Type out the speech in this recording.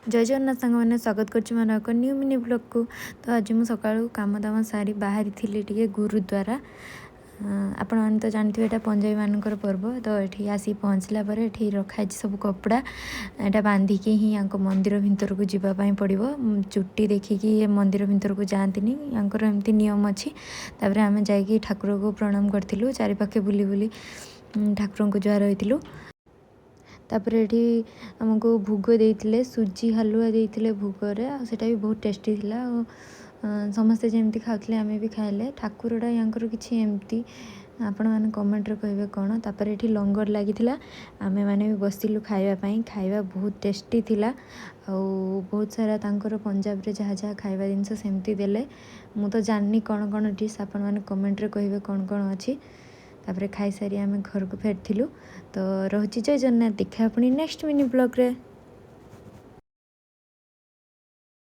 जय जगन्नाथ सांग मैंने स्वागत कर न्यू मिनी ब्लॉग को। तो आज मुझे सका कम दाम सारी बाहरी थी टे गुरुद्वारा। आपण मैंने तो जानते हैं पंजाबी मानकर पर्व। तो ये आसी पहुँचला ये रखाई सब कपड़ा यहाँ बांधिकी ही मंदिर भितर को जावाई पड़ो। चुट्टी देखिकी ये मंदिर भितर को जाती यहाँ एमती नियम अच्छी। तापर आम जा ठाकुर को प्रणाम करूँ चारिपाखे बुली बुली ठाकुर को जुआर होइतिलु। तापर ये आमको भोग देते सुजी हलुआ देते भोगरे सेटा भी बहुत टेस्टी थिला। समस्ते जमी खाते आम भी खाइले। ठाकुरटा यहाँ किसी एमती आपण मैंने कमेंट कहे कौन। तापर ये लंगर लगी आम मैंने भी बसिलु खावाई। खाଇବା बहुत टेस्टी थिला। बहुत सारा तांकर पंजाब रे जहाँ जहाँ खाଇବା जिनस सेमती देले। मु तो जाननी कौन कौन डिश आपण मैंने कमेंट कहे कौन कौन अच्छी। तापर खाई सारी आम घर को फेरथिलु। तो रहुची जय जगन्नाथ। देखा अपनी नेक्स्ट मिनी ब्लॉग रे।